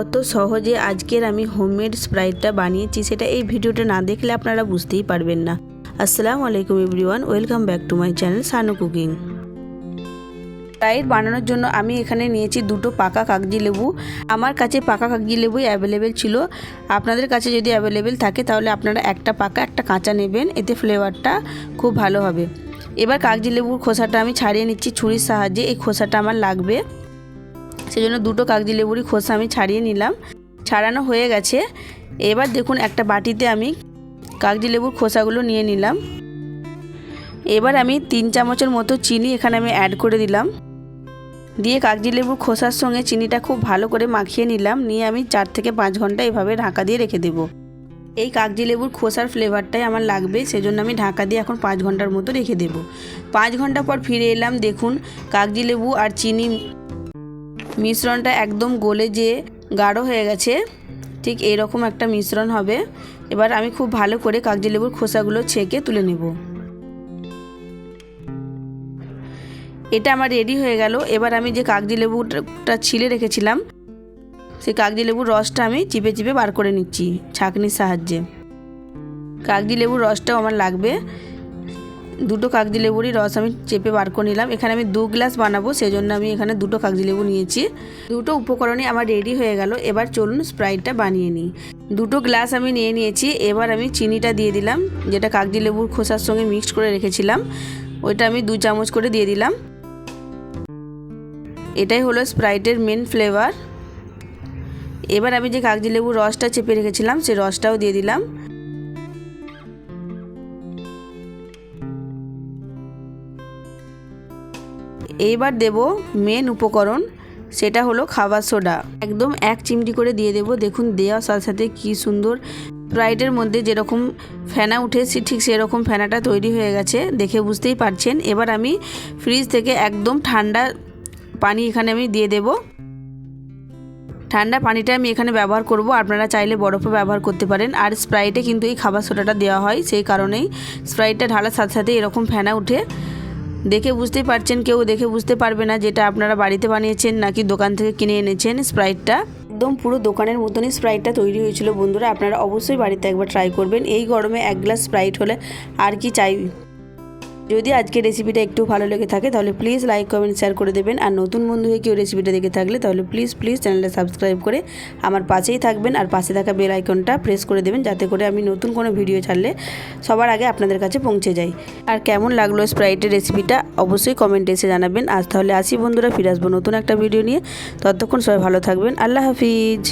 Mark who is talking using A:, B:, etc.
A: কত সহজে আজকের আমি হোমমেড স্প্রাইটটা বানিয়েছি সেটা এই ভিডিওটা না দেখলে আপনারা বুঝতেই পারবেন না। আসসালামু আলাইকুম everyone, welcome back to my channel Sanu cooking. Sprite বানানোর জন্য আমি এখানে নিয়েছি দুটো পাকা কাগজি লেবু। আমার কাছে পাকা কাগজি লেবুই অ্যাভেলেবেল ছিল। আপনাদের কাছে যদি অ্যাভেলেবেল থাকে তাহলে আপনারা একটা পাকা একটা কাঁচা নেবেন, এতে ফ্লেভারটা খুব ভালো হবে। এবার কাগজি লেবুর খোসাটা আমি ছাড়িয়ে নিচ্ছি ছুরির সাহায্যে। এই খোসাটা আমার লাগবে, সেজন্য দুটো কাগজি লেবুরই খোসা আমি ছাড়িয়ে নিলাম। ছাড়ানো হয়ে গেছে। এবার দেখুন একটা বাটিতে আমি কাগজি লেবুর খোসাগুলো নিয়ে নিলাম। এবার আমি 3 চামচের মতো চিনি এখানে আমি অ্যাড করে দিলাম। দিয়ে কাগজি লেবুর খোসার সঙ্গে চিনিটা খুব ভালো করে মাখিয়ে নিলাম। নিয়ে আমি 4 থেকে 5 ঘন্টা এভাবে ঢাকা দিয়ে রেখে দেব। এই কাগজি লেবুর খোসার ফ্লেভারটাই আমার লাগবে, সেজন্য আমি ঢাকা দিয়ে এখন 5 ঘন্টার মতো রেখে দেব। 5 ঘন্টা পর ফিরে এলাম। দেখুন কাগজি লেবু আর চিনি মিশ্রণটা একদম গলে যে গাঢ় হয়ে গেছে, ঠিক এইরকম একটা মিশ্রণ হবে। এবার আমি খুব ভালো করে কাগজি লেবুর খোসাগুলো ছেঁকে তুলে নেব। এটা আমার রেডি হয়ে গেল। এবার আমি যে কাগজি লেবুটা ছিলে রেখেছিলাম সেই কাগজি লেবুর রসটা আমি চিপে চিপে বার করে নিচ্ছি ছাঁকনির সাহায্যে। কাগজি লেবুর রসটাও আমার লাগবে। দুটো কাগজি লেবুরই রস আমি চেপে বার করে নিলাম। এখানে আমি 2 গ্লাস বানাবো, সেজন্য আমি এখানে দুটো কাগজি লেবু নিয়েছি। দুটো উপকরণই আমার রেডি হয়ে গেল। এবার চলুন স্প্রাইটটা বানিয়ে নিই। 2 গ্লাস আমি নিয়ে নিয়েছি। এবার আমি চিনিটা দিয়ে দিলাম, যেটা কাগজি লেবুর খোসার সঙ্গে মিক্সড করে রেখেছিলাম, ওইটা আমি 2 চামচ করে দিয়ে দিলাম। এটাই হলো স্প্রাইটের মেন ফ্লেভার। এবার আমি যে কাগজি লেবুর রসটা চেপে রেখেছিলাম সেই রসটাও দিয়ে দিলাম। এইবার দেব মেন উপকরণ, সেটা হলো খাবার সোডা। একদম 1 চিমটি করে দিয়ে দেব। দেখুন দেওয়ার সাথে সাথে কী সুন্দর স্প্রাইটের মধ্যে যেরকম ফেনা উঠেছে ঠিক সেরকম ফেনাটা তৈরি হয়ে গেছে, দেখে বুঝতেই পারছেন। এবার আমি ফ্রিজ থেকে একদম ঠান্ডা পানি এখানে আমি দিয়ে দেব। ঠান্ডা পানিটা আমি এখানে ব্যবহার করব, আপনারা চাইলে বরফও ব্যবহার করতে পারেন। আর স্প্রাইটে কিন্তু এই খাবার সোডাটা দেওয়া হয়, সেই কারণেই স্প্রাইটটা ঢালার সাথে সাথে এরকম ফেনা উঠে। দেখে বুঝতেই পারছেন, কেউ দেখে বুঝতে পারবে না যেটা আপনারা বাড়িতে বানিয়েছেন নাকি দোকান থেকে কিনে এনেছেন। স্প্রাইটটা একদম পুরো দোকানের মতনই স্প্রাইটটা তৈরি হয়েছিল। বন্ধুরা আপনারা অবশ্যই বাড়িতে একবার ট্রাই করবেন। এই গরমে 1 গ্লাস স্প্রাইট হলে আর কি চাই। যদি আজকের রেসিপিটা একটু ভালো লেগে থাকে তাহলে প্লিজ লাইক কমেন্ট শেয়ার করে দেবেন। আর নতুন বন্ধু হয়ে কেউ রেসিপিটা দেখে থাকলে তাহলে প্লিজ চ্যানেলটা সাবস্ক্রাইব করে আমার পাশেই থাকবেন। আর পাশে থাকা বেল আইকনটা প্রেস করে দেবেন, যাতে করে আমি নতুন কোনো ভিডিও ছাড়লে সবার আগে আপনাদের কাছে পৌঁছে যায়। আর কেমন লাগলো স্প্রাইটের রেসিপিটা অবশ্যই কমেন্টে এসে জানাবেন। আজ তাহলে আসি বন্ধুরা, ফিরে আসবো নতুন একটা ভিডিও নিয়ে। ততক্ষণ সবাই ভালো থাকবেন। আল্লাহ হাফিজ।